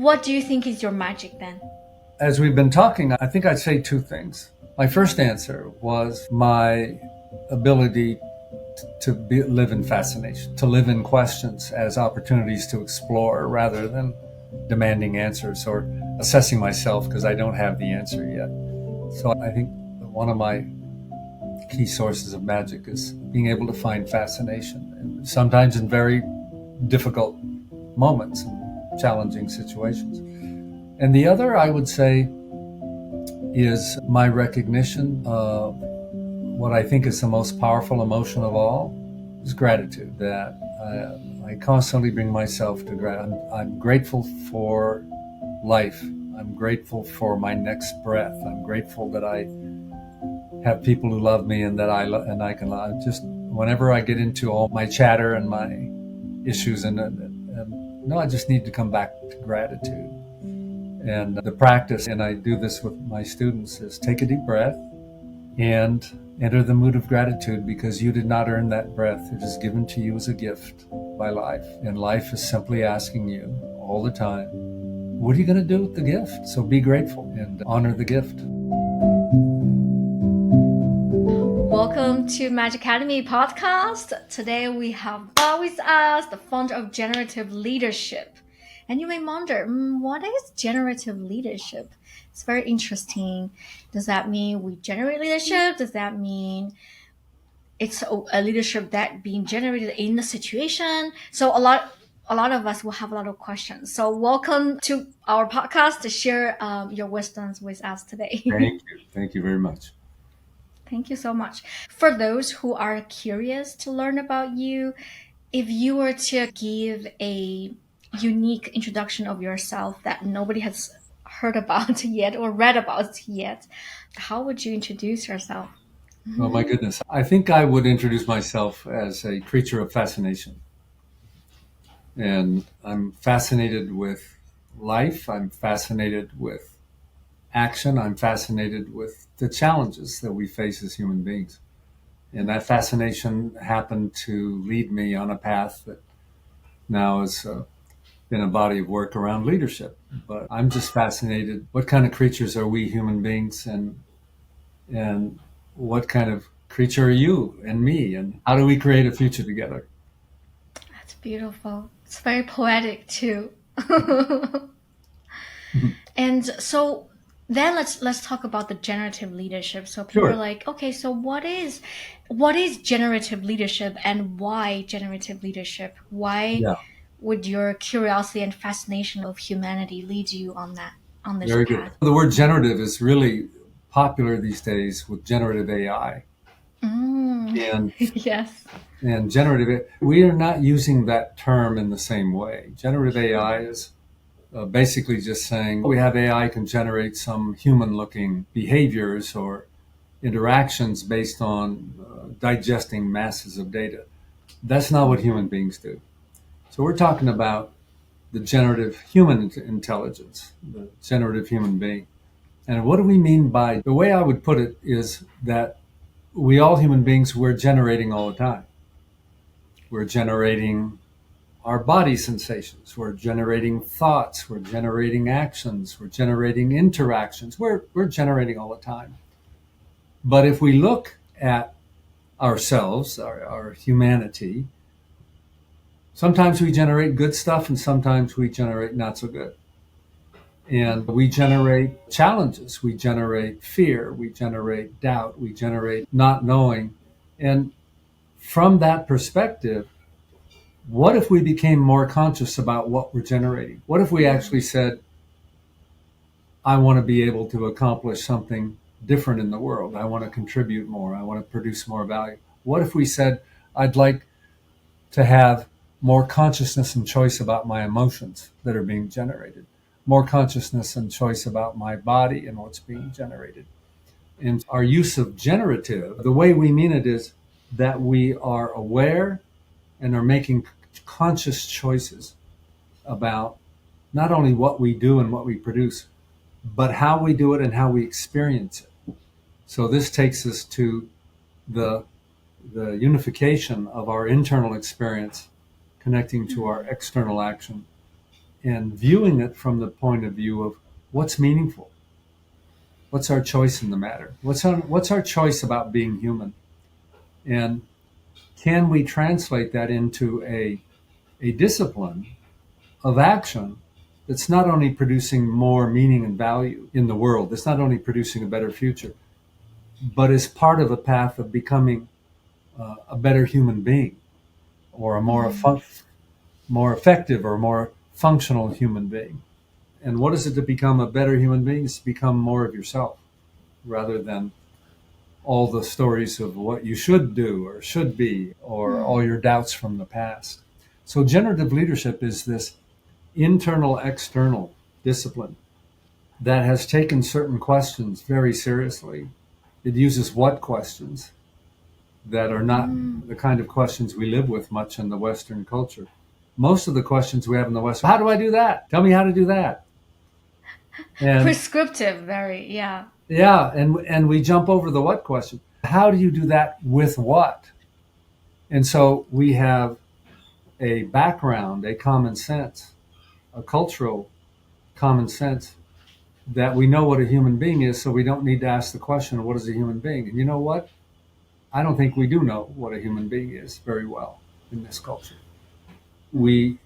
what do you think is your magic then? As we've been talking, I think I'd say two things. My first answer was my ability to live in fascination, to live in questions as opportunities to explore rather than demanding answers or assessing myself because I don't have the answer yet. So I think one of my key sources of magic is being able to find fascination, and sometimes in very difficult moments and challenging situations. And the other, I would say, is my recognition of what I think is the most powerful emotion of all, is gratitude. That I constantly bring myself to gratitude. I'm grateful for life. I'm grateful for my next breath. I'm grateful that I have people who love me and that I can love. Just whenever I get into all my chatter and my issues, and no, I just need to come back to gratitude. And the practice, and I do this with my students, is take a deep breath and enter the mood of gratitude, because you did not earn that breath. It is given to you as a gift by life. And life is simply asking you all the time, what are you going to do with the gift? So be grateful and honor the gift. Welcome to Magic Academy podcast. Today we have with us the founder of Generative Leadership. And you may wonder, what is generative leadership? It's very interesting. Does that mean we generate leadership? Does that mean it's a leadership that being generated in the situation? So a lot of us will have a lot of questions. So welcome to our podcast to share your wisdoms with us today. Thank you. Thank you very much. Thank you so much. For those who are curious to learn about you, if you were to give a unique introduction of yourself that nobody has heard about yet or read about yet, how would you introduce yourself? Oh my goodness. I think I would introduce myself as a creature of fascination. And I'm fascinated with life. I'm fascinated with action. I'm fascinated with the challenges that we face as human beings. And that fascination happened to lead me on a path that now has been a body of work around leadership. But I'm just fascinated. What kind of creatures are we human beings, and what kind of creature are you and me, and how do we create a future together? That's beautiful. It's very poetic too. And so then let's talk about the generative leadership. So people Sure. are like, okay, so what is generative leadership, and why generative leadership? Why Yeah, would your curiosity and fascination of humanity lead you on this very good. path? The word generative is really popular these days with generative AI. And Yes. and generative, we are not using that term in the same way. Generative AI is basically just saying we have AI can generate some human-looking behaviors or interactions based on digesting masses of data. That's not what human beings do. So we're talking about the generative human intelligence, the generative human being. And what do we mean by, the way I would put it is that we all human beings, we're generating all the time. We're generating our body sensations, we're generating thoughts, we're generating actions, we're generating interactions, we're generating all the time. But if we look at ourselves, our humanity, sometimes we generate good stuff and sometimes we generate not so good. And we generate challenges, we generate fear, we generate doubt, we generate not knowing. And from that perspective, what if we became more conscious about what we're generating? What if we actually said, I want to be able to accomplish something different in the world. I want to contribute more. I want to produce more value. What if we said, I'd like to have more consciousness and choice about my emotions that are being generated, more consciousness and choice about my body and what's being generated. And our use of generative, the way we mean it is that we are aware and are making conscious choices about not only what we do and what we produce, but how we do it and how we experience it. So this takes us to the unification of our internal experience connecting to our external action. and viewing it from the point of view of what's meaningful. What's our choice in the matter? What's our choice about being human? And can we translate that into a discipline of action that's not only producing more meaning and value in the world, that's not only producing a better future, but is part of a path of becoming a better human being, or a more effective or more functional human being. And what is it to become a better human being? It's to become more of yourself, rather than all the stories of what you should do or should be, or all your doubts from the past. So generative leadership is this internal external discipline that has taken certain questions very seriously. It uses what questions that are not the kind of questions we live with much in the Western culture. Most of the questions we have in the West, how do I do that? Tell me how to do that. And Prescriptive, very, yeah. yeah, and we jump over the what question. How do you do that with what? And so we have a background, a common sense, a cultural common sense, that we know what a human being is, so we don't need to ask the question, what is a human being? And you know what? I don't think we do know what a human being is very well in this culture. We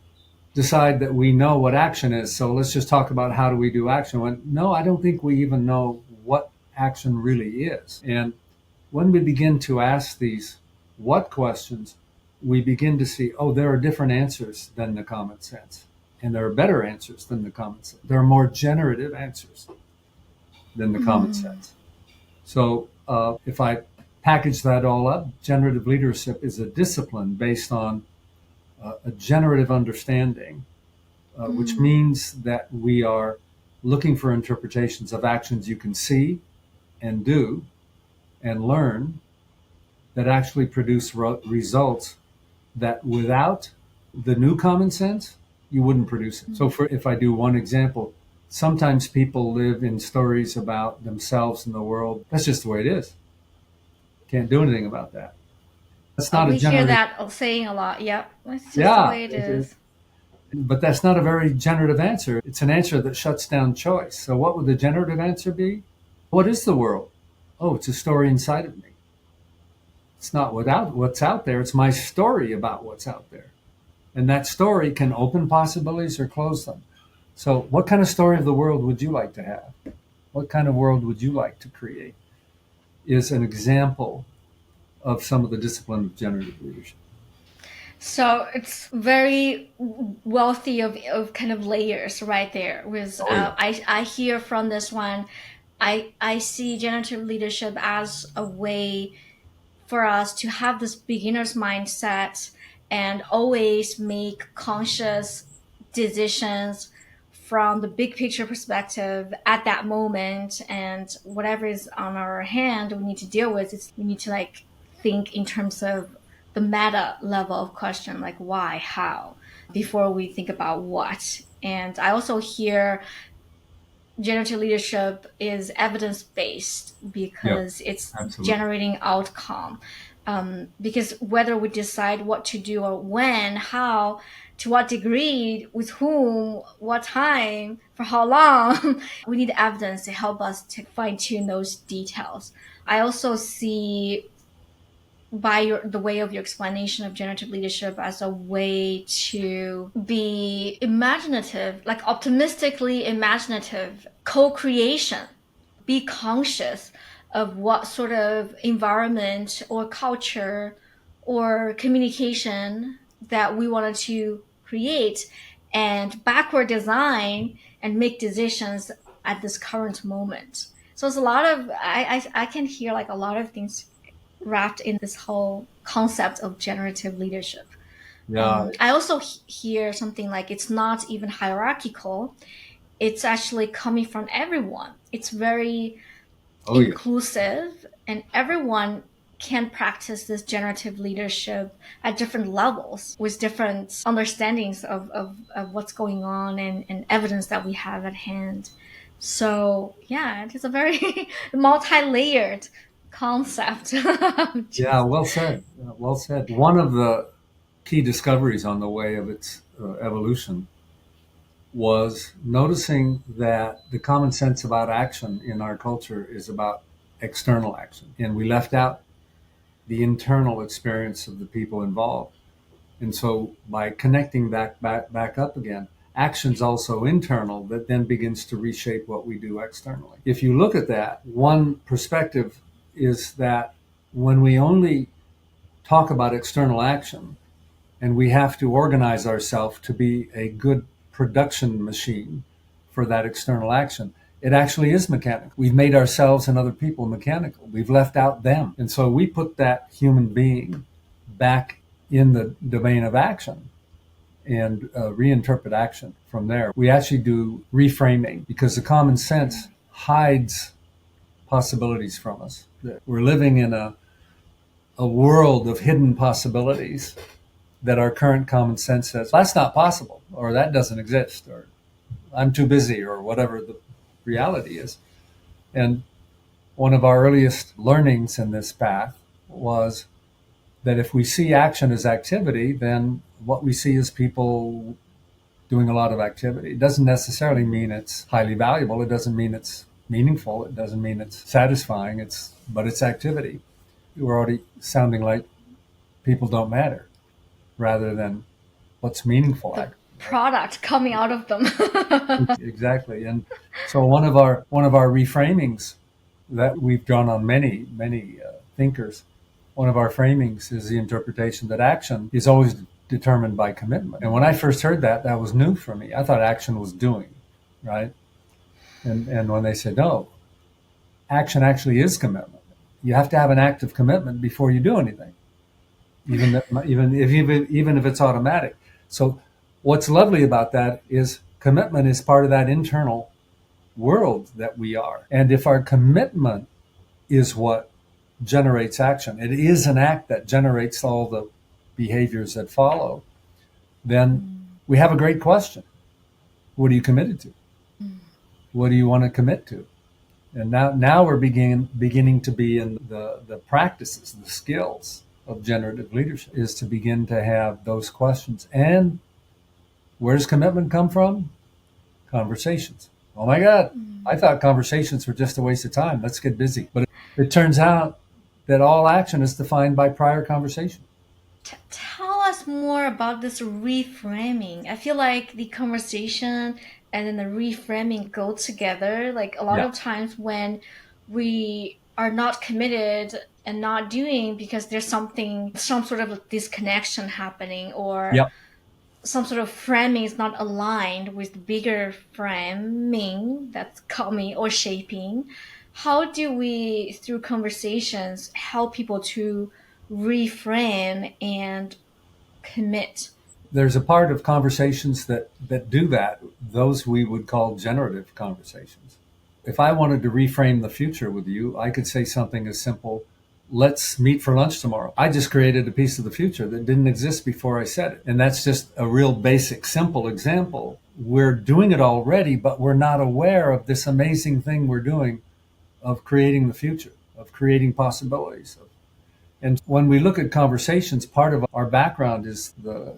decide that we know what action is, so let's just talk about how do we do action. When, no, I don't think we even know what action really is. And when we begin to ask these what questions, we begin to see, oh, there are different answers than the common sense. And there are better answers than the common sense. There are more generative answers than the common sense. So if I package that all up, generative leadership is a discipline based on a generative understanding, which means that we are looking for interpretations of actions you can see and do and learn that actually produce results that without the new common sense, you wouldn't produce it. So if I do one example, sometimes people live in stories about themselves and the world. That's just the way it is. Can't do anything about that. That's not We a generative. hear that saying a lot. Yep, it's just the Yeah, way it is. but that's not a very generative answer. It's an answer that shuts down choice. So what would the generative answer be? What is the world? Oh, it's a story inside of me. It's not what's out there. It's my story about what's out there. And that story can open possibilities or close them. So what kind of story of the world would you like to have? What kind of world would you like to create? Is an example of some of the discipline of generative leadership. So it's very wealthy of kind of layers right there. With I hear from this one, I see generative leadership as a way for us to have this beginner's mindset and always make conscious decisions from the big picture perspective at that moment, and whatever is on our hand we need to deal with is we need to like think in terms of the meta level of question, like why, how, before we think about what. And I also hear generative leadership is evidence-based because it's absolutely. generating outcome. Because whether we decide what to do or when, how, to what degree, with whom, what time, for how long, we need evidence to help us to fine-tune those details. I also see by the way of your explanation of generative leadership as a way to be imaginative, like optimistically imaginative, co-creation, be conscious of what sort of environment or culture or communication that we wanted to create, and backward design and make decisions at this current moment. So it's a lot of, I can hear like a lot of things wrapped in this whole concept of generative leadership. Yeah. I also hear something like it's not even hierarchical. It's actually coming from everyone. It's very inclusive, and everyone can practice this generative leadership at different levels with different understandings of what's going on and evidence that we have at hand. So yeah, it is a very multi-layered concept. Yeah, well said. Well said. One of the key discoveries on the way of its evolution was noticing that the common sense about action in our culture is about external action. And we left out the internal experience of the people involved. And so by connecting back up again, action's also internal that then begins to reshape what we do externally. If you look at that, one perspective is that when we only talk about external action and we have to organize ourselves to be a good production machine for that external action, it actually is mechanical. We've made ourselves and other people mechanical. We've left out them. And so we put that human being back in the domain of action and reinterpret action from there. We actually do reframing because the common sense hides possibilities from us. We're living in a world of hidden possibilities that our current common sense says, that's not possible, or that doesn't exist, or I'm too busy, or whatever the reality is. And one of our earliest learnings in this path was that if we see action as activity, then what we see is people doing a lot of activity. It doesn't necessarily mean it's highly valuable. It doesn't mean it's meaningful. It doesn't mean it's satisfying. But it's activity. We're already sounding like people don't matter rather than what's meanful. The product coming out of them. Exactly. And so one of our reframings that we've drawn on many thinkers, one of our framings is the interpretation that action is always determined by commitment. And when I first heard that, that was new for me. I thought action was doing, right? And when they said, no, action actually is commitment. You have to have an act of commitment before you do anything, even if it's automatic. So what's lovely about that is commitment is part of that internal world that we are. And if our commitment is what generates action, it is an act that generates all the behaviors that follow, then we have a great question. What are you committed to? What do you want to commit to? And now we're beginning to be in the practices, the skills of generative leadership, is to begin to have those questions. And where does commitment come from? Conversations. Oh my God, I thought conversations were just a waste of time. Let's get busy. But it turns out that all action is defined by prior conversation. Tell us more about this reframing. I feel like the conversation and then the reframing go together. Like a lot of times when we are not committed and not doing because there's some sort of disconnection happening, or some sort of framing is not aligned with the bigger framing that's coming or shaping. How do we, through conversations, help people to reframe and commit? There's a part of conversations that do that. Those we would call generative conversations. If I wanted to reframe the future with you, I could say something as simple, let's meet for lunch tomorrow. I just created a piece of the future that didn't exist before I said it. And that's just a real basic, simple example. We're doing it already, but we're not aware of this amazing thing we're doing of creating the future, of creating possibilities. And when we look at conversations, part of our background is the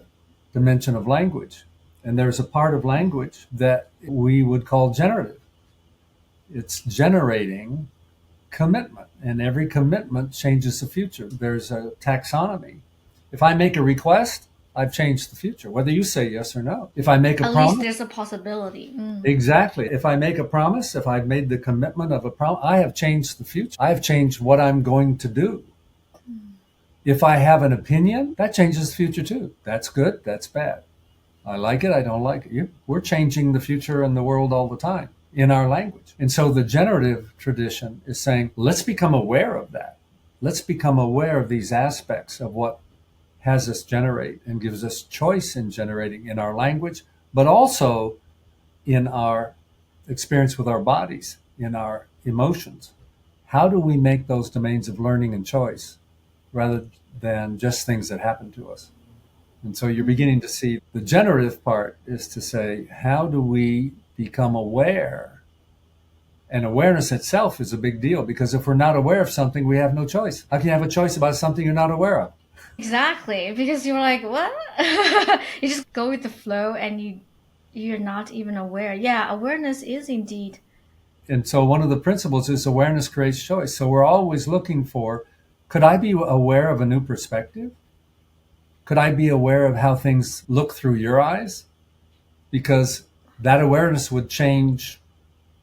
dimension of language. And there's a part of language that we would call generative. It's generating commitment, and every commitment changes the future. There's a taxonomy. If I make a request, I've changed the future, whether you say yes or no. If I make a promise, at least there's a possibility. Exactly. If I make a promise, if I've made the commitment of a promise, I have changed the future. I have changed what I'm going to do. If I have an opinion, that changes the future too. That's good, that's bad. I like it, I don't like it. We're changing the future and the world all the time in our language. And so the generative tradition is saying, let's become aware of that. Let's become aware of these aspects of what has us generate and gives us choice in generating in our language, but also in our experience with our bodies, in our emotions. How do we make those domains of learning and choice rather than just things that happen to us? And so you're beginning to see the generative part is to say, how do we become aware? And awareness itself is a big deal, because if we're not aware of something, we have no choice. How can you have a choice about something you're not aware of? Exactly, because you're like, what? You just go with the flow and you you're not even aware. Yeah, awareness is indeed. And so one of the principles is awareness creates choice. So we're always looking for, could I be aware of a new perspective? Could I be aware of how things look through your eyes? Because that awareness would change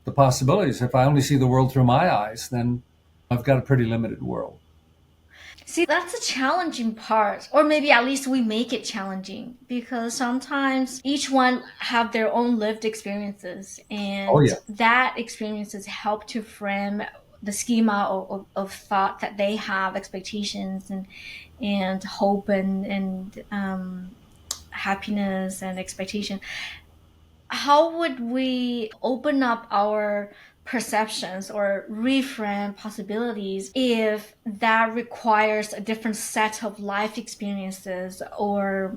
the possibilities. If I only see the world through my eyes, then I've got a pretty limited world. See, that's a challenging part, or maybe at least we make it challenging because sometimes each one have their own lived experiences, Oh, and yeah. that experiences help to frame the schema of thought that they have, expectations and hope and happiness and expectation. How would we open up our perceptions or reframe possibilities if that requires a different set of life experiences or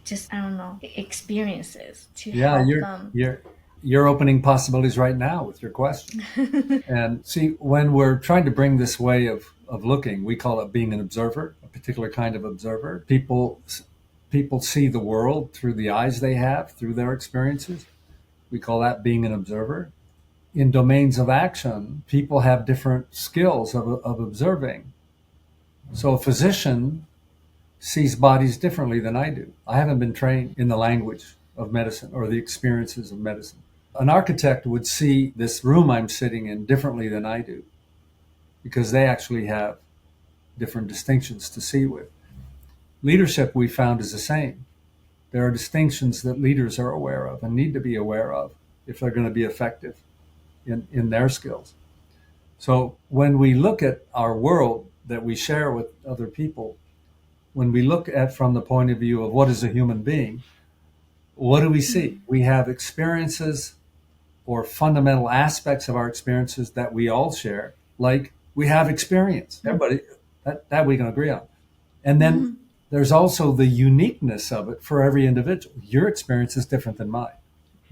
just, I don't know, experiences to Yeah, help you're them? you're you're opening possibilities right now with your question. And see, when we're trying to bring this way of looking, we call it being an observer, a particular kind of observer. People see the world through the eyes they have, through their experiences. We call that being an observer. In domains of action, people have different skills of observing. So a physician sees bodies differently than I do. I haven't been trained in the language of medicine or the experiences of medicine. An architect would see this room I'm sitting in differently than I do because they actually have different distinctions to see with. Leadership, we found, is the same. There are distinctions that leaders are aware of and need to be aware of if they're going to be effective in their skills. So when we look at our world that we share with other people, when we look at from the point of view of what is a human being, what do we see? We have experiences or fundamental aspects of our experiences that we all share, like we have experience. Everybody, that we can agree on. And then Mhm. there's also the uniqueness of it for every individual. Your experience is different than mine.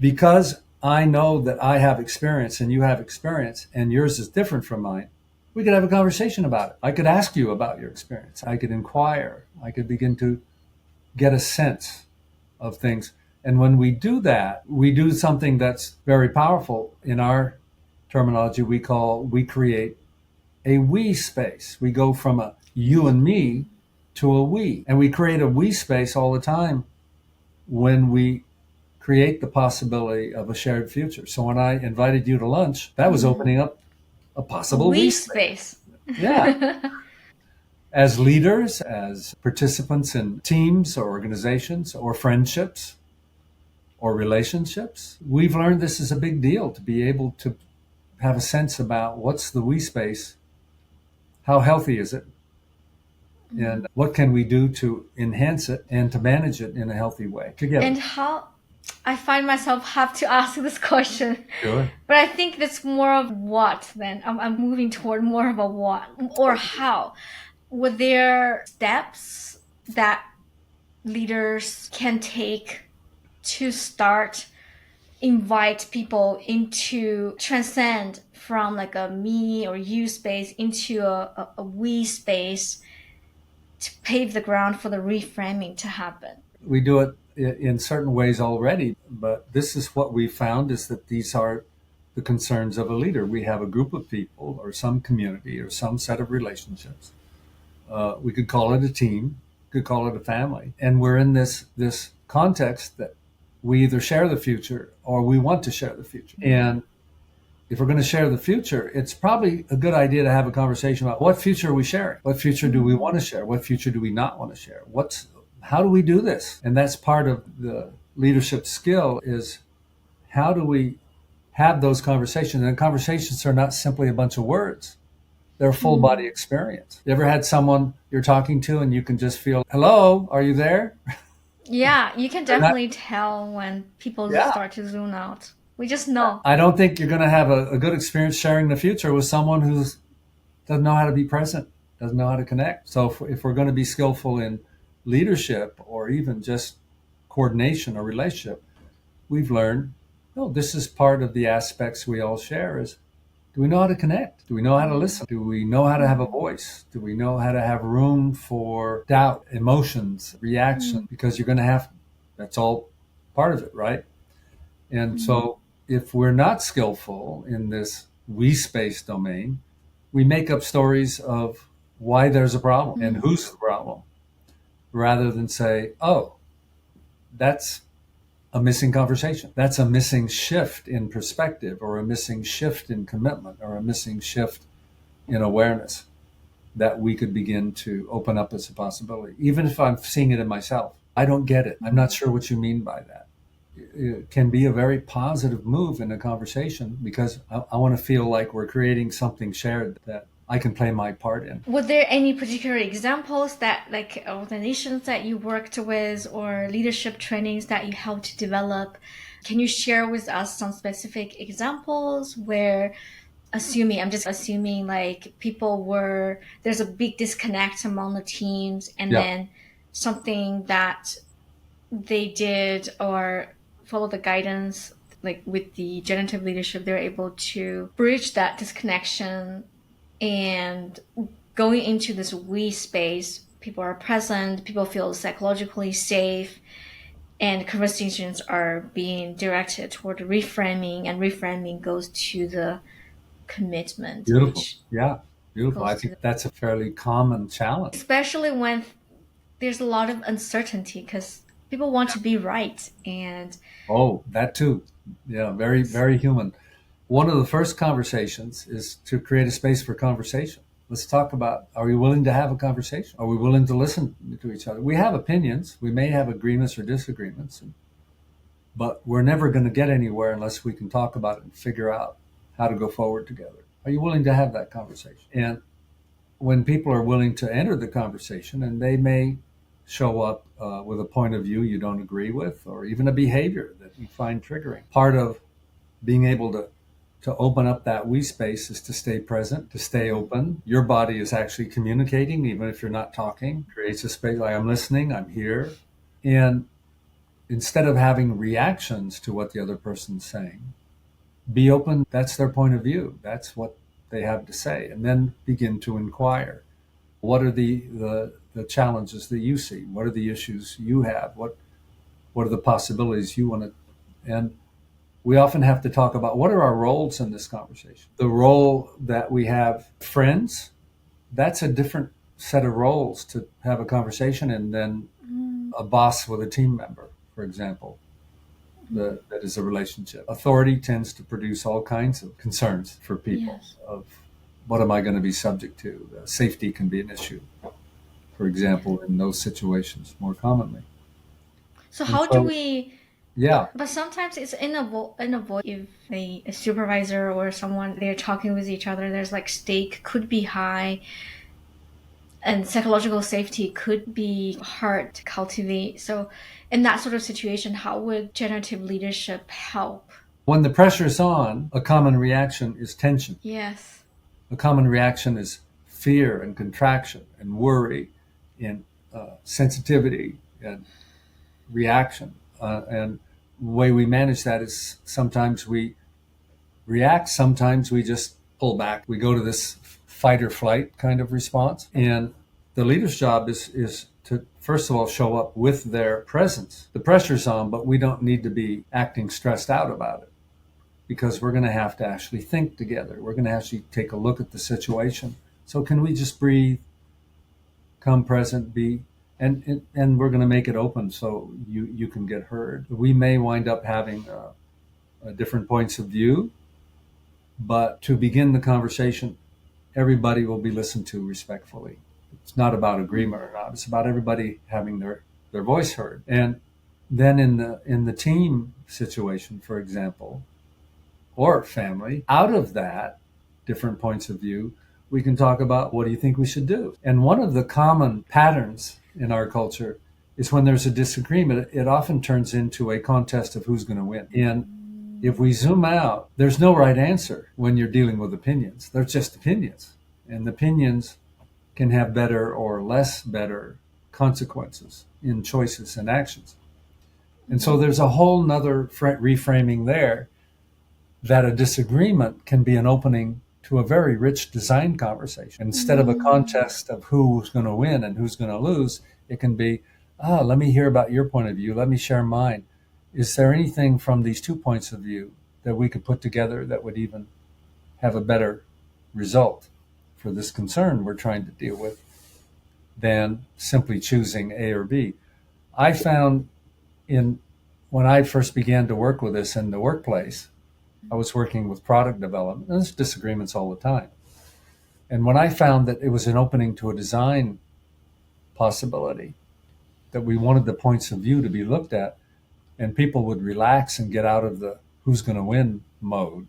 Because I know that I have experience and you have experience and yours is different from mine, we could have a conversation about it. I could ask you about your experience. I could inquire. I could begin to get a sense of things. And when we do that, we do something that's very powerful. In our terminology, we create a we space. We go from a you and me to a we. And we create a we space all the time when we create the possibility of a shared future. So when I invited you to lunch, that was Mhm. opening up a A possible we we space. space. Yeah. As leaders, as participants in teams or organizations or friendships or relationships, we've learned this is a big deal to be able to have a sense about what's the we space, how healthy is it, and what can we do to enhance it and to manage it in a healthy way together. And how I find myself have to ask this question, Sure. but I think that's more of what then. I'm moving toward more of a what or how. Were there steps that leaders can take to start invite people into transcend from like a me or you space into a we space to pave the ground for the reframing to happen? We do it in certain ways already, but this is what we found is that these are the concerns of a leader. We have a group of people or some community or some set of relationships. We could call it a team, could call it a family, and we're in this context that we either share the future or we want to share the future. And if we're going to share the future, it's probably a good idea to have a conversation about what future are we sharing? What future do we want to share? What future do we not want to share? How do we do this? And that's part of the leadership skill is how do we have those conversations? And conversations are not simply a bunch of words. They're a full body experience. You ever had someone you're talking to and you can just feel, hello, are you there? Yeah, you can They're not, definitely tell when people yeah. start to zoom out. We just know. I don't think you're going to have a good experience sharing the future with someone who doesn't know how to be present, doesn't know how to connect. So if we're going to be skillful in leadership or even just coordination or relationship, we've learned, no, this is part of the aspects we all share is, do we know how to connect? Do we know how to listen? Do we know how to have a voice? Do we know how to have room for doubt, emotions, reaction? Because you're going to have, that's all part of it, right? And so if we're not skillful in this we space domain, we make up stories of why there's a problem and who's the problem, rather than say, oh, that's a missing conversation. That's a missing shift in perspective, or a missing shift in commitment, or a missing shift in awareness that we could begin to open up as a possibility. Even if I'm seeing it in myself, I don't get it. I'm not sure what you mean by that. It can be a very positive move in a conversation, because I want to feel like we're creating something shared that I can play my part in. Were there any particular examples that, like, organizations that you worked with or leadership trainings that you helped to develop? Can you share with us some specific examples where, I'm just assuming, like, there's a big disconnect among the teams, and then something that they did or follow the guidance, like with the generative leadership, they're able to bridge that disconnection, and going into this we space, people are present, people feel psychologically safe, and conversations are being directed toward reframing, and reframing goes to the commitment. Beautiful. Beautiful. I think that's a fairly common challenge. Especially when there's a lot of uncertainty, because people want to be right. And that too. Yeah, very, very human. One of the first conversations is to create a space for conversation. Let's talk about, are we willing to have a conversation? Are we willing to listen to each other? We have opinions. We may have agreements or disagreements, but we're never going to get anywhere unless we can talk about it and figure out how to go forward together. Are you willing to have that conversation? And when people are willing to enter the conversation, and they may show up with a point of view you don't agree with, or even a behavior that you find triggering. Part of being able to open up that we space is to stay present, to stay open. Your body is actually communicating, even if you're not talking. Creates a space like, I'm listening, I'm here. And instead of having reactions to what the other person's saying, be open. That's their point of view. That's what they have to say. And then begin to inquire. What are the challenges that you see? What are the issues you have? What are the possibilities you want to? And we often have to talk about, what are our roles in this conversation? The role that we have friends, that's a different set of roles to have a conversation, and then a boss with a team member, for example, that is a relationship. Authority tends to produce all kinds of concerns for people. Yes. Of what am I going to be subject to? Safety can be an issue, for example, in those situations more commonly. So how do we? Yeah. But sometimes it's unavoidable if a supervisor or someone, they're talking with each other, there's like stake could be high, and psychological safety could be hard to cultivate. So in that sort of situation, how would generative leadership help? When the pressure's on, a common reaction is tension. Yes. A common reaction is fear and contraction and worry and sensitivity and reaction. And the way we manage that is, sometimes we react, sometimes we just pull back. We go to this fight or flight kind of response. And the leader's job is to, first of all, show up with their presence. The pressure's on, but we don't need to be acting stressed out about it, because we're going to have to actually think together. We're going to actually take a look at the situation. So can we just breathe, come present, be, and we're going to make it open so you can get heard. We may wind up having different points of view, but to begin the conversation, everybody will be listened to respectfully. It's not about agreement or not. It's about everybody having their voice heard. And then in the team situation, for example, or family, out of that, different points of view, we can talk about, what do you think we should do? And one of the common patterns in our culture is, when there's a disagreement, it often turns into a contest of who's going to win. And if we zoom out, there's no right answer when you're dealing with opinions. They're just opinions. And opinions can have better or less better consequences in choices and actions. And so there's a whole nother reframing there, that a disagreement can be an opening to a very rich design conversation. Instead of a contest of who's going to win and who's going to lose, it can be, let me hear about your point of view. Let me share mine. is there anything from these 2 points of view that we could put together that would even have a better result for this concern we're trying to deal with than simply choosing A or B? I found when I first began to work with this in the workplace, I was working with product development, and there's disagreements all the time. And when I found that it was an opening to a design possibility, that we wanted the points of view to be looked at, and people would relax and get out of the who's going to win mode,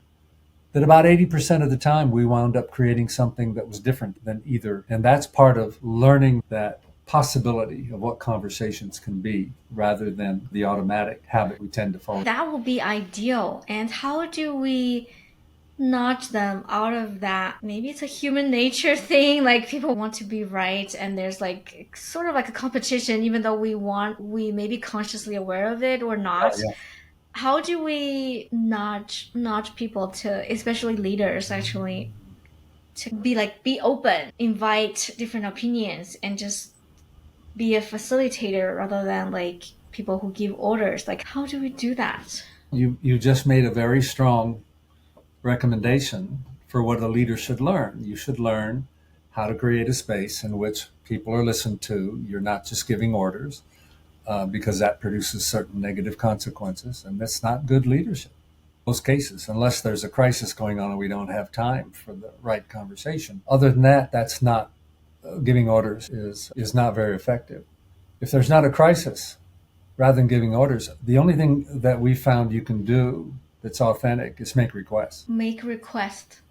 that about 80% of the time we wound up creating something that was different than either. And that's part of learning that possibility of what conversations can be rather than the automatic habit we tend to follow. That would be ideal. And how do we nudge them out of that? Maybe it's a human nature thing, like people want to be right, and there's like sort of like a competition, even though we may be consciously aware of it or not. Yeah. How do we nudge people to, especially leaders, actually, to be open, invite different opinions, and just be a facilitator rather than like people who give orders? Like, how do we do that? You just made a very strong recommendation for what a leader should learn. You should learn how to create a space in which people are listened to. You're not just giving orders, because that produces certain negative consequences, and that's not good leadership. In most cases, unless there's a crisis going on and we don't have time for the right conversation. Other than that, that's not giving orders is not very effective. If there's not a crisis, rather than giving orders, the only thing that we found you can do that's authentic is make requests. Make request.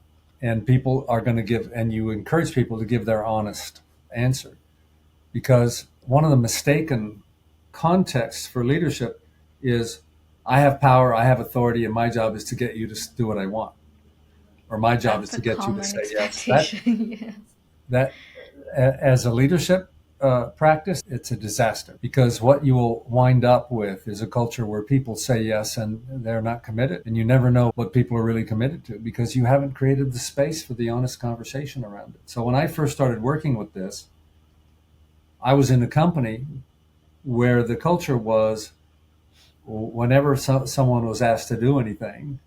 And people are going to give, and you encourage people to give their honest answer. Because one of the mistaken contexts for leadership is, I have power, I have authority, and my job is to get you to do what I want. Or my job That's is to get you to say yes. yes. That as a leadership practice, it's a disaster, because what you will wind up with is a culture where people say yes and they're not committed, and you never know what people are really committed to because you haven't created the space for the honest conversation around it. So when I first started working with this, I was in a company where the culture was, whenever someone was asked to do anything,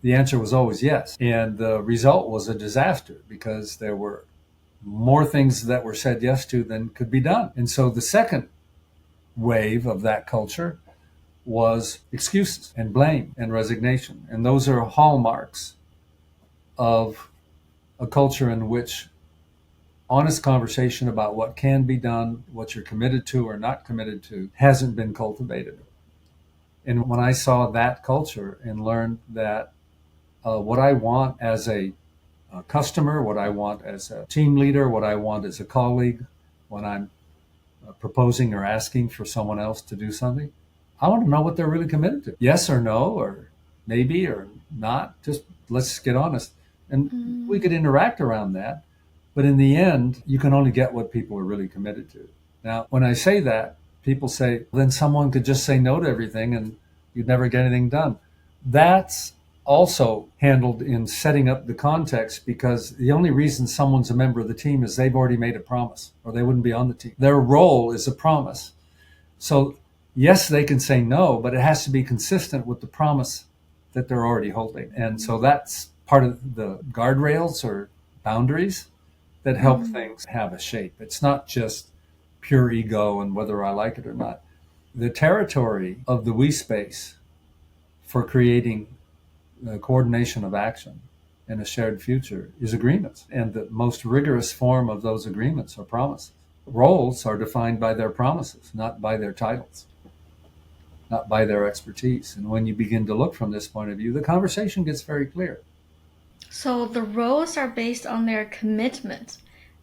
the answer was always yes. And the result was a disaster because there were more things that were said yes to than could be done. And so the second wave of that culture was excuses and blame and resignation. And those are hallmarks of a culture in which honest conversation about what can be done, what you're committed to or not committed to, hasn't been cultivated. And when I saw that culture and learned that what I want as a customer, what I want as a team leader, what I want as a colleague, when I'm proposing or asking for someone else to do something, I want to know what they're really committed to. Yes or no, or maybe or not. Just let's get honest. And we could interact around that. But in the end, you can only get what people are really committed to. Now, when I say that, people say, then someone could just say no to everything and you'd never get anything done. That's also handled in setting up the context, because the only reason someone's a member of the team is they've already made a promise, or they wouldn't be on the team. Their role is a promise. So yes, they can say no, but it has to be consistent with the promise that they're already holding. And so that's part of the guardrails or boundaries that help things have a shape. It's not just pure ego and whether I like it or not. The territory of the we space for creating the coordination of action in a shared future is agreements. And the most rigorous form of those agreements are promises. Roles are defined by their promises, not by their titles, not by their expertise. And when you begin to look from this point of view, the conversation gets very clear. So the roles are based on their commitment,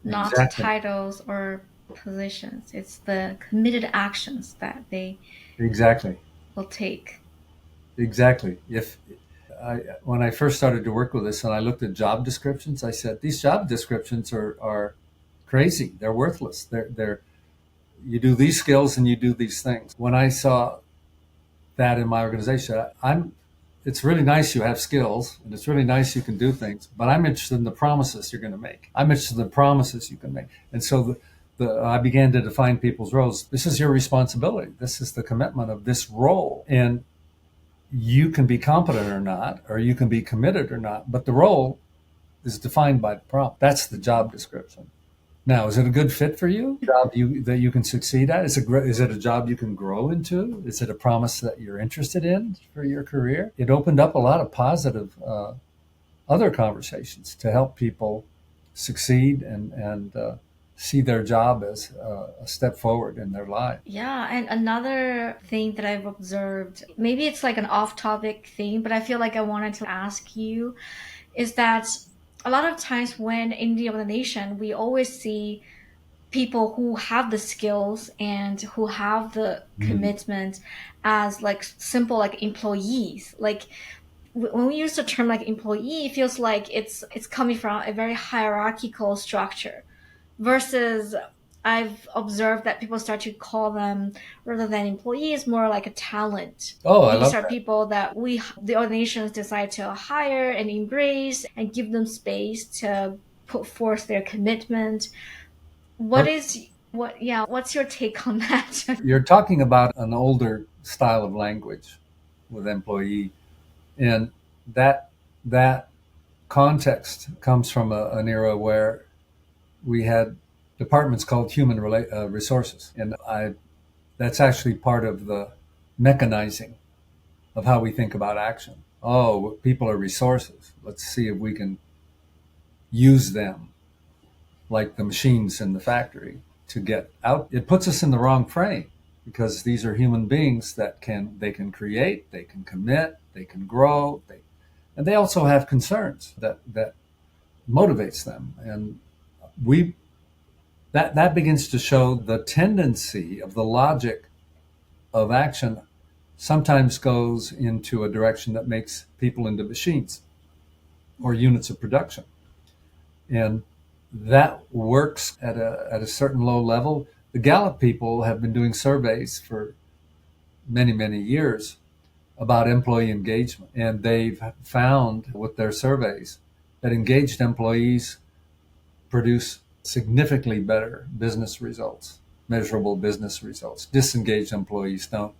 not titles or positions. It's the committed actions that they will take. Exactly. When I first started to work with this and I looked at job descriptions, I said, these job descriptions are crazy. They're worthless. You do these skills and you do these things. When I saw that in my organization, it's really nice you have skills and it's really nice you can do things, but I'm interested in the promises you're going to make. I'm interested in the promises you can make. And so I began to define people's roles. This is your responsibility. This is the commitment of this role. And you can be competent or not, or you can be committed or not, but the role is defined by the prompt. That's the job description. Now, is it a good fit for you? That you can succeed at? Is it a job you can grow into? Is it a promise that you're interested in for your career? It opened up a lot of positive other conversations to help people succeed and see their job as a step forward in their life. Yeah, and another thing that I've observed, maybe it's like an off-topic thing, but I feel like I wanted to ask you, is that a lot of times when in the organization, we always see people who have the skills and who have the commitment as like simple like employees. Like when we use the term like employee, it feels like it's coming from a very hierarchical structure versus I've observed that people start to call them, rather than employees, more like a talent. Oh, I These love are that. people that the organizations decide to hire and embrace and give them space to put forth their commitment. What's your take on that? You're talking about an older style of language with employee, and that context comes from an era where we had departments called resources, and that's actually part of the mechanizing of how we think about action. Oh, people are resources. Let's see if we can use them like the machines in the factory to get out. It puts us in the wrong frame because these are human beings that they can create, they can commit, they can grow, and they also have concerns that motivates them. And we that begins to show the tendency of the logic of action sometimes goes into a direction that makes people into machines or units of production. And that works at a certain low level. The Gallup people have been doing surveys for many, many years about employee engagement. And they've found with their surveys that engaged employees produce significantly better business results, measurable business results. Disengaged employees don't.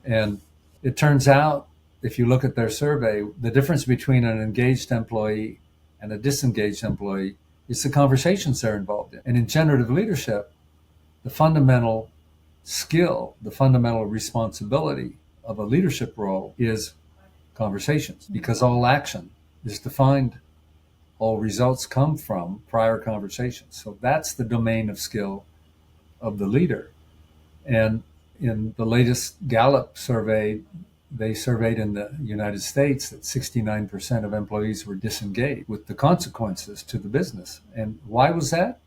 And it turns out, if you look at their survey, the difference between an engaged employee and a disengaged employee is the conversations they're involved in. And in generative leadership, the fundamental skill, the fundamental responsibility of a leadership role is conversations, because all action is defined, all results come from prior conversations. So that's the domain of skill of the leader. And in the latest Gallup survey, they surveyed in the United States that 69% of employees were disengaged with the consequences to the business. And why was that?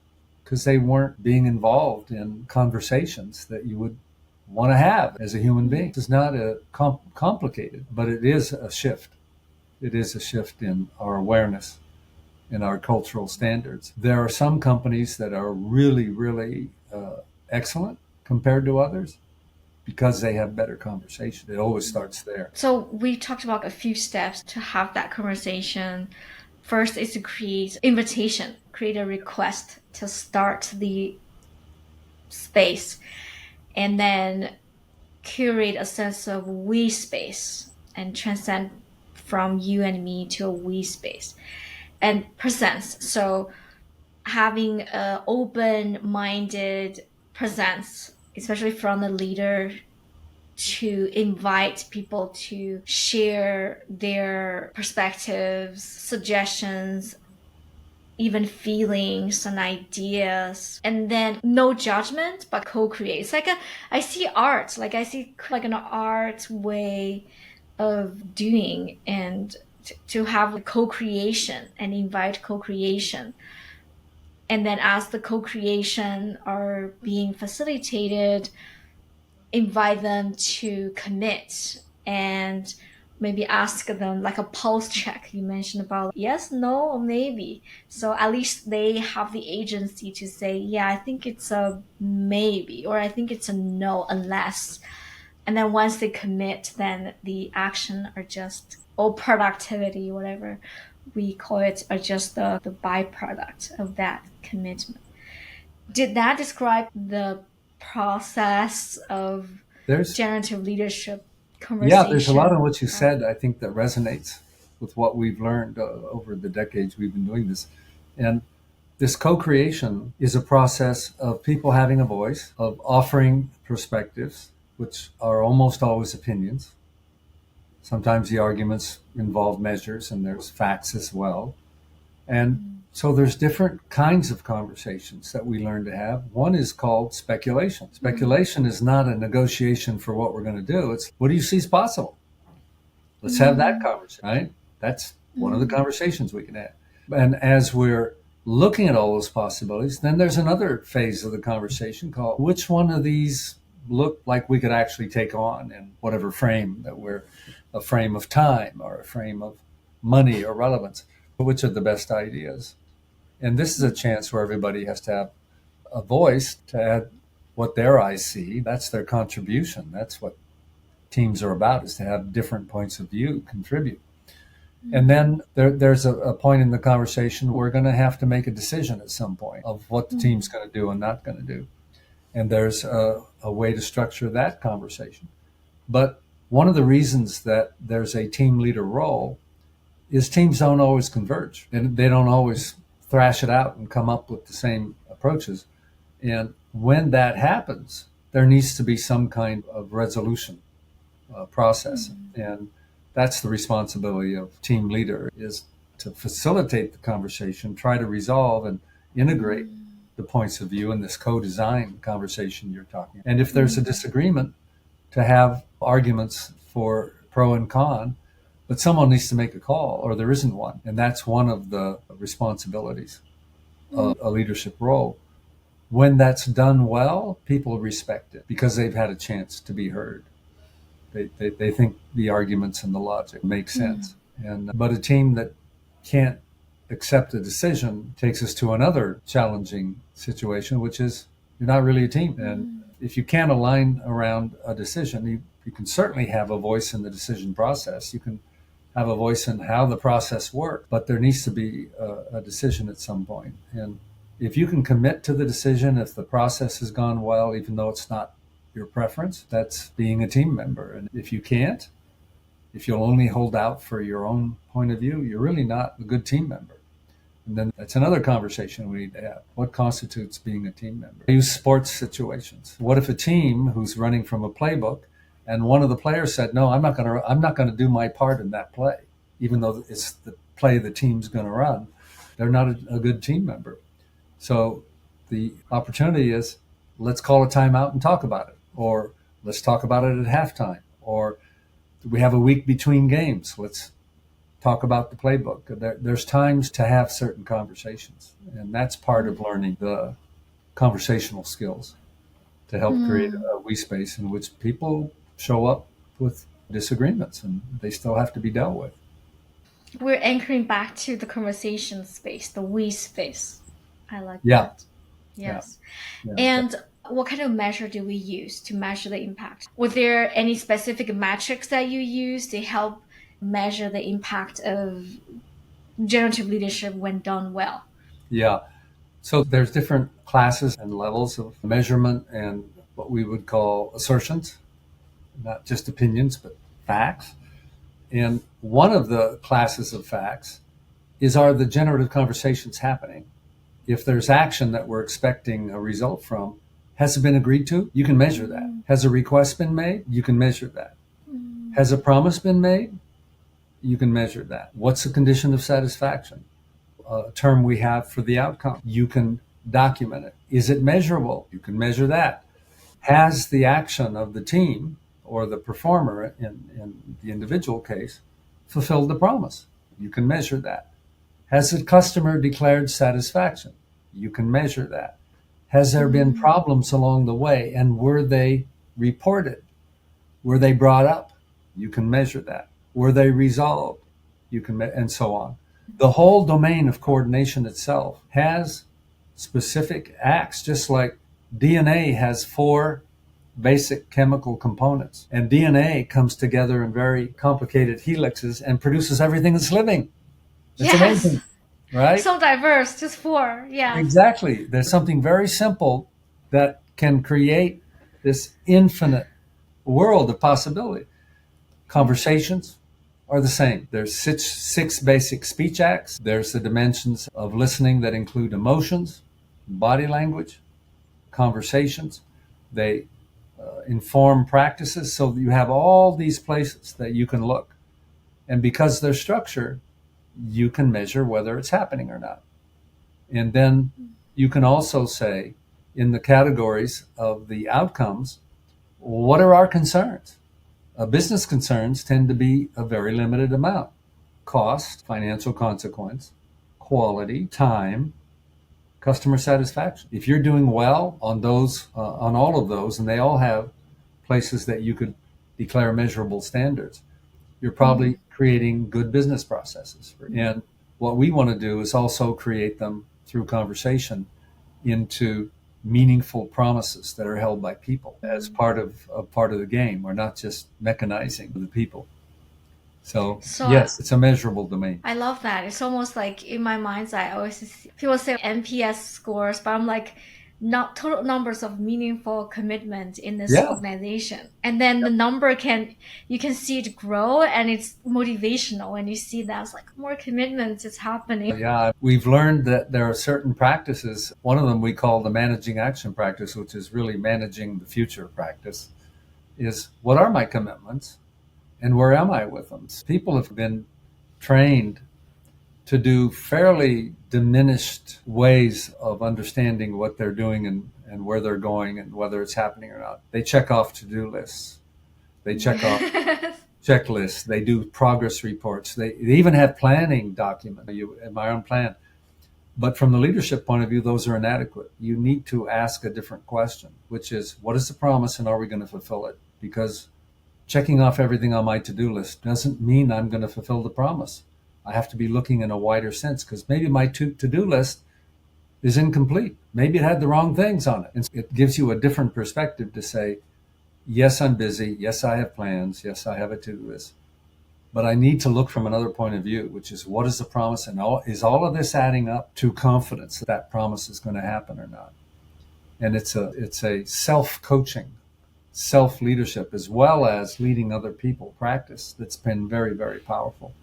Because they weren't being involved in conversations that you would want to have as a human being. It's not a complicated, but it is a shift. It is a shift in our awareness, in our cultural standards. There are some companies that are really, really excellent compared to others, because they have better conversation. It always starts there. So we talked about a few steps to have that conversation. First is to create invitation, create a request to start the space, and then curate a sense of we space and transcend from you and me to a we space. And presence. So having an open-minded presence, especially from the leader, to invite people to share their perspectives, suggestions, even feelings and ideas, and then no judgment but co-create. It's like I see art, like I see like an art way of doing, and to have co-creation and invite co-creation. And then as the co-creation are being facilitated, invite them to commit and maybe ask them like a pulse check. You mentioned about yes, no, or maybe. So at least they have the agency to say, yeah, I think it's a maybe, or I think it's a no, unless. And then once they commit, then the action are just, or productivity, whatever we call it, are just the byproduct of that commitment. Did that describe the process of There's generative leadership Yeah, there's a lot in conversation? what you said, I think, that resonates with what we've learned over the decades we've been doing this. And this co-creation is a process of people having a voice, of offering perspectives, which are almost always opinions. Sometimes the arguments involve measures and there's facts as well. And so there's different kinds of conversations that we learn to have. One is called speculation. Speculation is not a negotiation for what we're going to do. It's what do you see is possible? Let's have that conversation, right? That's one of the conversations we can have. And as we're looking at all those possibilities, then there's another phase of the conversation called which one of these look like we could actually take on in whatever frame that we're a frame of time or a frame of money or relevance. Which are the best ideas? And this is a chance where everybody has to have a voice to add what their eyes see. That's their contribution. That's what teams are about, is to have different points of view contribute. And then there's a point in the conversation we're going to have to make a decision at some point of what the team's going to do and not going to do. And there's a way to structure that conversation. But one of the reasons that there's a team leader role is teams don't always converge and they don't always thrash it out and come up with the same approaches. And when that happens, there needs to be some kind of resolution process. And that's the responsibility of team leader, is to facilitate the conversation, try to resolve and integrate the points of view in this co-design conversation you're talking. And if there's a disagreement, to have arguments for pro and con, but someone needs to make a call or there isn't one. And that's one of the responsibilities of a leadership role. When that's done well, people respect it because they've had a chance to be heard. They think the arguments and the logic make sense. But a team that can't accept a decision takes us to another challenging situation, which is you're not really a team. And if you can't align around a decision, you can certainly have a voice in the decision process. You can have a voice in how the process works, but there needs to be a decision at some point. And if you can commit to the decision, if the process has gone well, even though it's not your preference, that's being a team member. And if you can't, if you'll only hold out for your own point of view, you're really not a good team member. And then that's another conversation we need to have. What constitutes being a team member? Use sports situations. What if a team who's running from a playbook and one of the players said, "No, I'm not going to do my part in that play, even though it's the play the team's going to run." They're not a good team member. So the opportunity is, let's call a timeout and talk about it, or let's talk about it at halftime, or we have a week between games. Let's talk about the playbook. There's times to have certain conversations, and that's part of learning the conversational skills to help create a we space in which people show up with disagreements and they still have to be dealt with. We're anchoring back to the conversation space, the we space. I like Yeah. that. Yes. Yeah. And what kind of measure do we use to measure the impact? Was there any specific metrics that you use to help measure the impact of generative leadership when done well? Yeah. So there's different classes and levels of measurement and what we would call assertions, not just opinions, but facts. And one of the classes of facts are the generative conversations happening? If there's action that we're expecting a result from, has it been agreed to? You can measure that. Has a request been made? You can measure that. Has a promise been made? You can measure that. What's the condition of satisfaction? A term we have for the outcome. You can document it. Is it measurable? You can measure that. Has the action of the team or the performer in the individual case fulfilled the promise? You can measure that. Has the customer declared satisfaction? You can measure that. Has there been problems along the way, and were they reported? Were they brought up? You can measure that. Were they resolved? You can, and so on. The whole domain of coordination itself has specific acts, just like DNA has 4 basic chemical components, and DNA comes together in very complicated helixes and produces everything that's living. It's amazing. right? So diverse, just four. Yes. Exactly. There's something very simple that can create this infinite world of possibility. Conversations are the same. There's six basic speech acts. There's the dimensions of listening that include emotions, body language, conversations. They inform practices. So you have all these places that you can look. And because they're structured, you can measure whether it's happening or not. And then you can also say, in the categories of the outcomes, what are our concerns? Business concerns tend to be a very limited amount: cost, financial consequence, quality, time, customer satisfaction. If you're doing well on those, on all of those, and they all have places that you could declare measurable standards, you're probably creating good business processes. And what we want to do is also create them through conversation into meaningful promises that are held by people as part of the game. We're not just mechanizing the people. So So yes, it's a measurable domain. I love that. It's almost like in my mind's eye, I always see, people say NPS scores, but I'm like, not total numbers of meaningful commitment in this Yeah, organization. And then the number you can see it grow, and it's motivational. And you see that it's like more commitments is happening. yeah. We've learned that there are certain practices. One of them we call the managing action practice, which is really managing the future practice, is what are my commitments and where am I with them? People have been trained to do fairly diminished ways of understanding what they're doing and where they're going and whether it's happening or not. They check off to-do lists. They check off checklists. They do progress reports. They even have planning documents. My own plan. But from the leadership point of view, those are inadequate. You need to ask a different question, which is, what is the promise and are we going to fulfill it? Because checking off everything on my to-do list doesn't mean I'm going to fulfill the promise. I have to be looking in a wider sense, because maybe my to-do list is incomplete. Maybe it had the wrong things on it. And it gives you a different perspective to say, yes, I'm busy. Yes, I have plans. Yes, I have a to-do list. But I need to look from another point of view, which is, what is the promise? And is all of this adding up to confidence that that promise is going to happen or not? And it's a self-coaching, self-leadership, as well as leading other people practice that's been very, very powerful,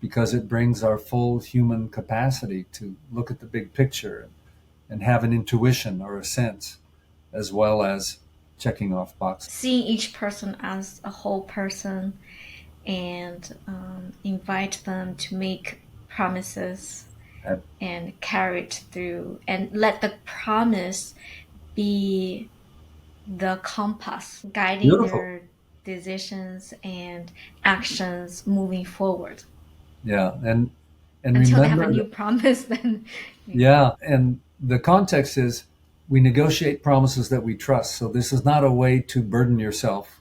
because it brings our full human capacity to look at the big picture and have an intuition or a sense, as well as checking off boxes. Seeing each person as a whole person, and invite them to make promises and carry it through, and let the promise be the compass guiding Beautiful. their decisions and actions moving forward. Yeah, and Until they have a remember, new promise, then yeah, and the context is, we negotiate promises that we trust. So this is not a way to burden yourself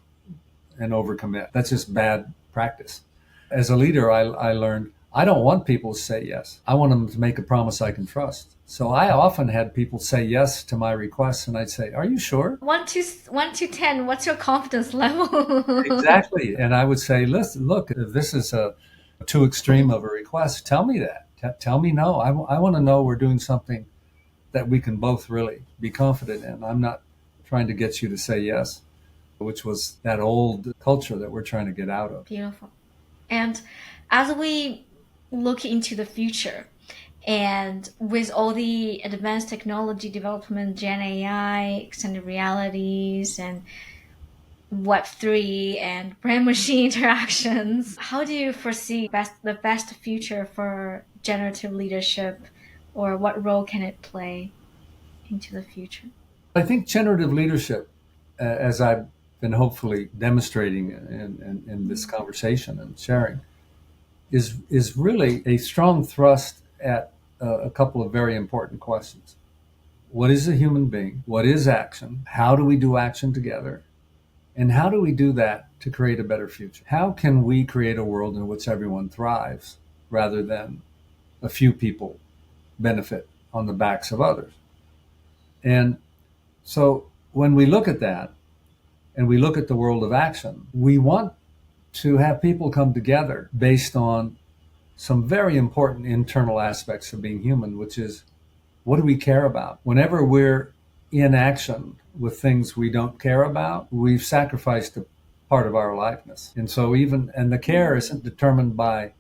and overcommit. That's just bad practice. As a leader, I learned I don't want people to say yes. I want them to make a promise I can trust. So I often had people say yes to my requests, and I'd say, "Are you sure?" 1 to 10, what's your confidence level? Exactly. And I would say, "Listen, look, if this is a too extreme of a request, tell me that. Tell me no. I want to know we're doing something that we can both really be confident in. I'm not trying to get you to say yes," which was that old culture that we're trying to get out of. Beautiful. And as we look into the future, and with all the advanced technology development, Gen AI, extended realities, and Web3 and brain machine interactions, how do you foresee the best future for generative leadership, or what role can it play into the future? I think generative leadership, as I've been hopefully demonstrating in this conversation and sharing, is really a strong thrust at a couple of very important questions. What is a human being? What is action? How do we do action together? And how do we do that to create a better future? How can we create a world in which everyone thrives rather than a few people benefit on the backs of others? And so when we look at that and we look at the world of action, we want to have people come together based on some very important internal aspects of being human, which is, what do we care about? Whenever we're in action with things we don't care about, we've sacrificed a part of our aliveness. And so and the care isn't determined by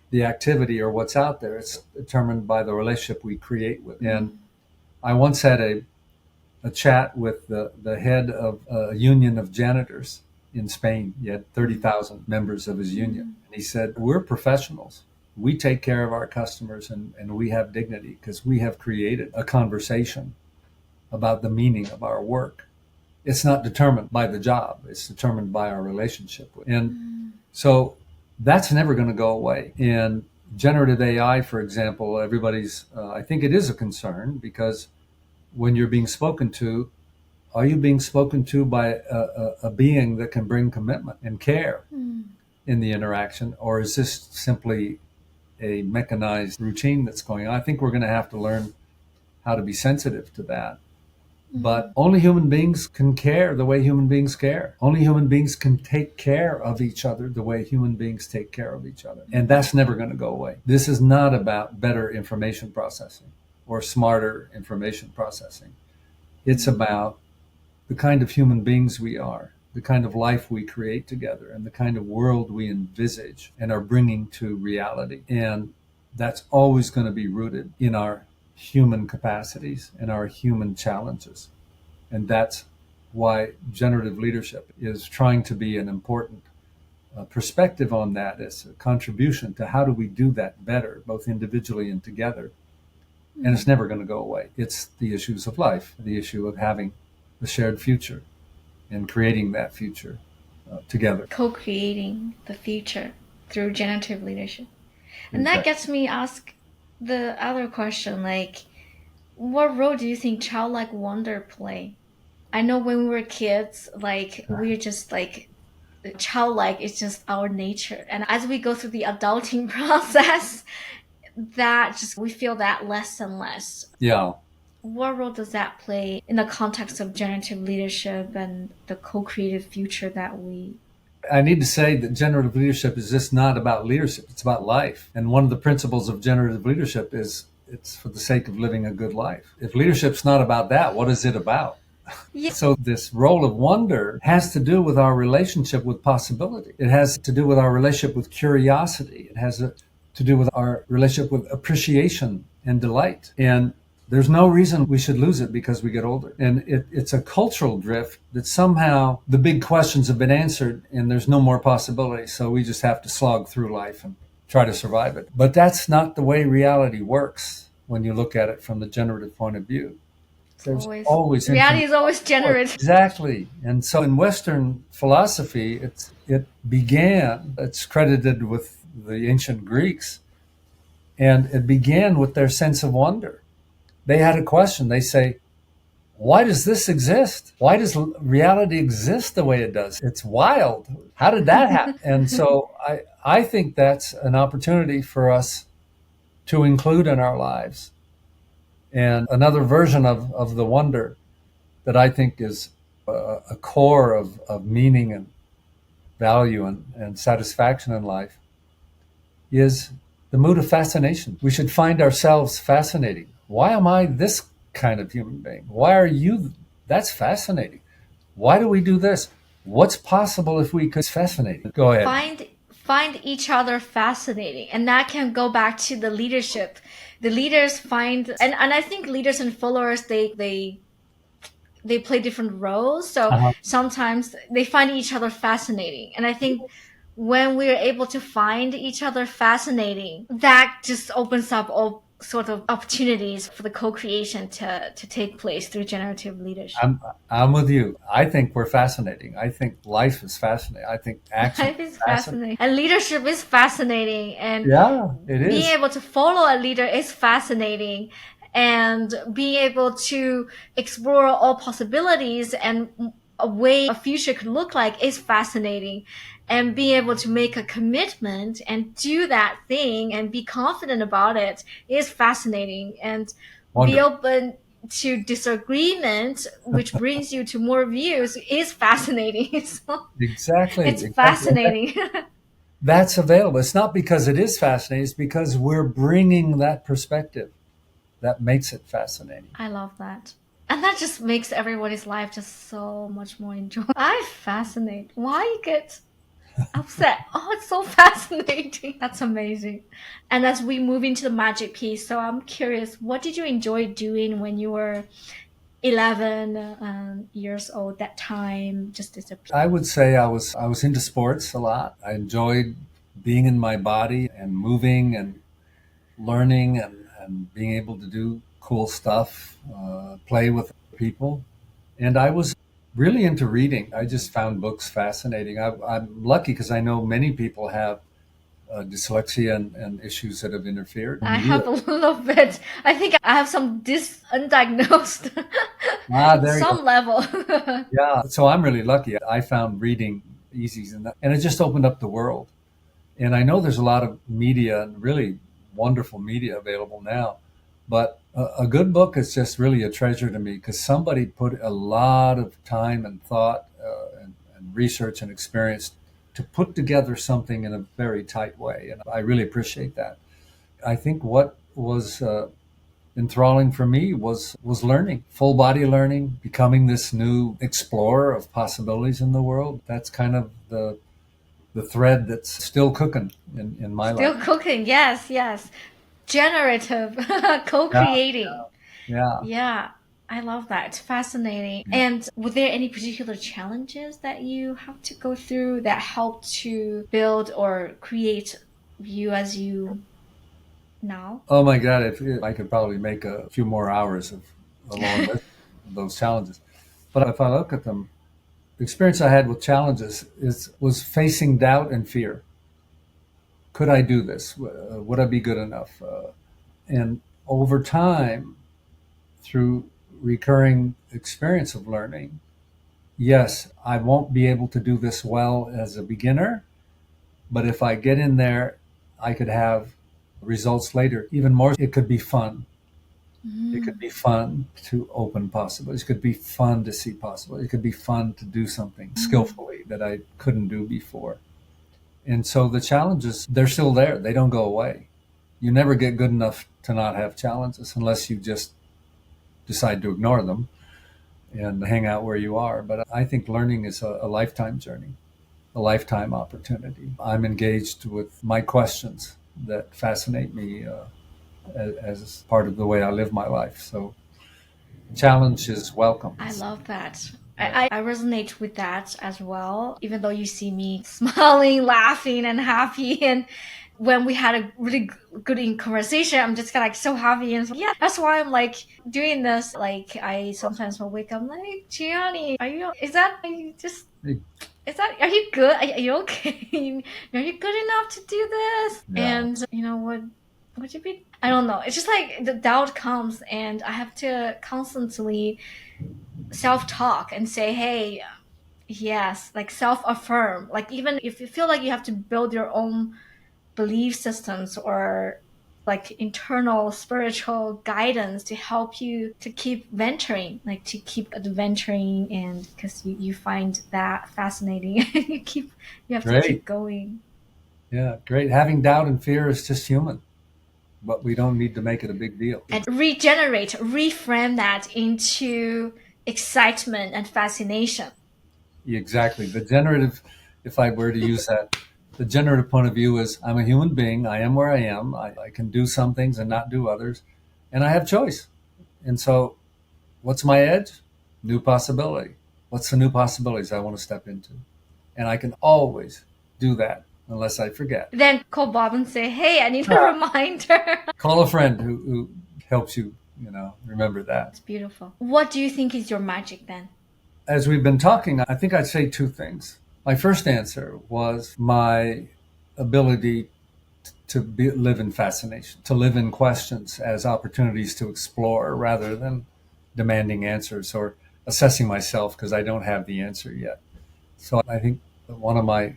the activity or what's out there. It's determined by the relationship we create with. And I once had a chat with the head of a union of janitors in Spain. He had 30,000 members of his union. And he said, we're professionals. We take care of our customers and we have dignity because we have created a conversation about the meaning of our work. It's not determined by the job. It's determined by our relationship. And so that's never going to go away. And generative AI, for example, I think it is a concern because when you're being spoken to, are you being spoken to by a being that can bring commitment and care in the interaction? Or is this simply a mechanized routine that's going on? I think we're going to have to learn how to be sensitive to that. But only human beings can care the way human beings care. Only human beings can take care of each other the way human beings take care of each other. And that's never going to go away. This is not about better information processing or smarter information processing. It's about the kind of human beings we are, the kind of life we create together, and the kind of world we envisage and are bringing to reality. And that's always going to be rooted in our human capacities and our human challenges. And that's why generative leadership is trying to be an important perspective on that as a contribution to how do we do that better, both individually and together. And it's never going to go away. It's the issues of life, the issue of having a shared future and creating that future together. Co-creating the future through generative leadership. And that gets me ask the other question, like, what role do you think childlike wonder play? I know when we were kids, like, we're just like, childlike is just our nature. And as we go through the adulting process, we feel that less and less. Yeah. What role does that play in the context of generative leadership and the co-creative future that I need to say that generative leadership is just not about leadership. It's about life. And one of the principles of generative leadership is it's for the sake of living a good life. If leadership's not about that, what is it about? Yeah. So this role of wonder has to do with our relationship with possibility. It has to do with our relationship with curiosity. It has to do with our relationship with appreciation and delight. And there's no reason we should lose it because we get older. And it's a cultural drift that somehow the big questions have been answered and there's no more possibility. So we just have to slog through life and try to survive it. But that's not the way reality works when you look at it from the generative point of view. There's always reality is always generative. Exactly. And so in Western philosophy, it's credited with the ancient Greeks, and it began with their sense of wonder. They had a question. They say, why does this exist? Why does reality exist the way it does? It's wild. How did that happen? And so I think that's an opportunity for us to include in our lives. And another version of the wonder that I think is a core of meaning and value and satisfaction in life is the mood of fascination. We should find ourselves fascinating. Why am I this kind of human being? Why are you? That's fascinating. Why do we do this? What's possible if we could fascinate? Go ahead. Find each other fascinating. And that can go back to the leadership. The leaders find, and I think leaders and followers, they play different roles. So sometimes they find each other fascinating. And I think when we're able to find each other fascinating, that just opens up all sort of opportunities for the co-creation to take place through generative leadership. I'm with you. I think we're fascinating. I think life is fascinating. I think action life is fascinating. And leadership is fascinating. And yeah, it is. Being able to follow a leader is fascinating. And being able to explore all possibilities and a way a future could look like is fascinating. And being able to make a commitment and do that thing and be confident about it is fascinating. And be open to disagreement, which brings you to more views, is fascinating. So exactly. It's fascinating. that's available. It's not because it is fascinating, it's because we're bringing that perspective that makes it fascinating. I love that. And that just makes everybody's life just so much more enjoyable. I fascinate. Why you get upset? Oh, it's so fascinating. That's amazing. And as we move into the magic piece, so I'm curious, what did you enjoy doing when you were 11 years old that time? Just as a I would say I was into sports a lot. I enjoyed being in my body and moving and learning and being able to do cool stuff, play with people. And I was really into reading. I just found books fascinating. I'm lucky because I know many people have dyslexia and issues that have interfered. I And you, have a little bit. I think I have some undiagnosed there you go. some level. Yeah. So I'm really lucky. I found reading easy and it just opened up the world. And I know there's a lot of media and really wonderful media available now, but a good book is just really a treasure to me because somebody put a lot of time and thought and research and experience to put together something in a very tight way. And I really appreciate that. I think what was enthralling for me was learning, full body learning, becoming this new explorer of possibilities in the world. That's kind of the thread that's still cooking in my Still life. cooking. Yes, yes. Generative, Yeah, co-creating. yeah. Yeah, I love that. It's fascinating. And were there any particular challenges that you have to go through that helped to build or create you as you now? Oh my God, if I could probably make a few more hours of a long list of those challenges. But if I look at them, the experience I had with challenges was facing doubt and fear. Could I do this? Would I be good enough? And over time, through recurring experience of learning, yes, I won't be able to do this well as a beginner, but if I get in there, I could have results later. Even more, it could be fun. It could Mm. be fun to open possibilities. It could be fun to see possibilities. It could be fun to do something Mm. skillfully that I couldn't do before. And so the challenges, they're still there. They don't go away. You never get good enough to not have challenges unless you just decide to ignore them and hang out where you are. But I think learning is a lifetime journey, a lifetime opportunity. I'm engaged with my questions that fascinate me as part of the way I live my life. So challenge is welcome. I love that. Yeah. I resonate with that as well, even though you see me smiling, laughing, and happy. And when we had a really good conversation, I'm just kind of like so happy. And so, yeah, that's why I'm like doing this. Like, I sometimes will wake up like, Gianni, are you just, are you good? Are you okay? Are you good enough to do this? Yeah. And, would you be? I don't know. It's just like the doubt comes, and I have to constantly self-talk and say, hey, yes, like self-affirm. Like even if you feel like you have to build your own belief systems or like internal spiritual guidance to help you to keep venturing, like to keep adventuring, and because you find that fascinating, you have to keep Great. going. Yeah. Great. Having doubt and fear is just human, but we don't need to make it a big deal. And regenerate, reframe that into excitement and fascination. Exactly. The generative, if I were to use that, the generative point of view is I'm a human being. I am where I am. I can do some things and not do others. And I have choice. And so what's my edge? New possibility. What's the new possibilities I want to step into? And I can always do that unless I forget. Then call Bob and say, hey, I need a Ah, reminder. call a friend who helps you, remember that. It's beautiful. What do you think is your magic then? As we've been talking, I think I'd say two things. My first answer was my ability live in fascination, to live in questions as opportunities to explore rather than demanding answers or assessing myself because I don't have the answer yet. So I think one of my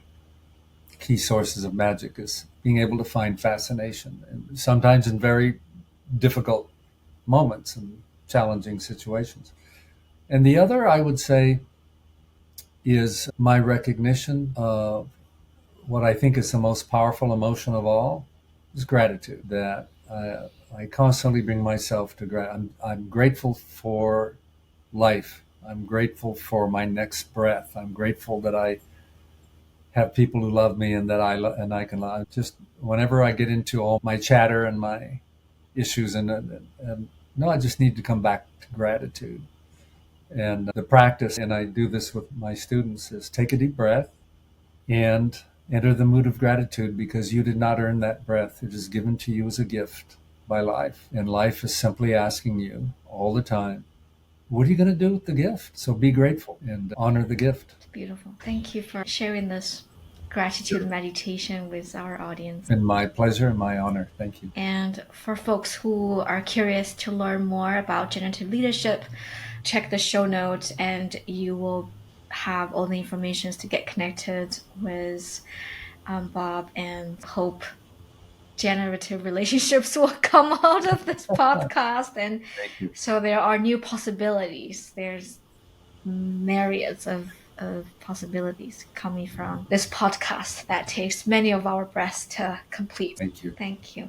key sources of magic is being able to find fascination, and sometimes in very difficult moments and challenging situations. And the other, I would say, is my recognition of what I think is the most powerful emotion of all is gratitude. That I constantly bring myself to I'm grateful for life. I'm grateful for my next breath. I'm grateful that I have people who love me and that I can love. Just whenever I get into all my chatter and my issues, and no, I just need to come back to gratitude. And the practice, and I do this with my students, is take a deep breath and enter the mood of gratitude because you did not earn that breath. It is given to you as a gift by life. And life is simply asking you all the time, what are you going to do with the gift? So be grateful and honor the gift. It's beautiful. Thank you for sharing this gratitude meditation with our audience. And my pleasure and my honor. Thank you. And for folks who are curious to learn more about generative leadership, check the show notes and you will have all the information to get connected with Bob, and hope generative relationships will come out of this podcast. And so there are new possibilities. There's myriads of possibilities coming from this podcast that takes many of our breaths to complete. Thank you. Thank you.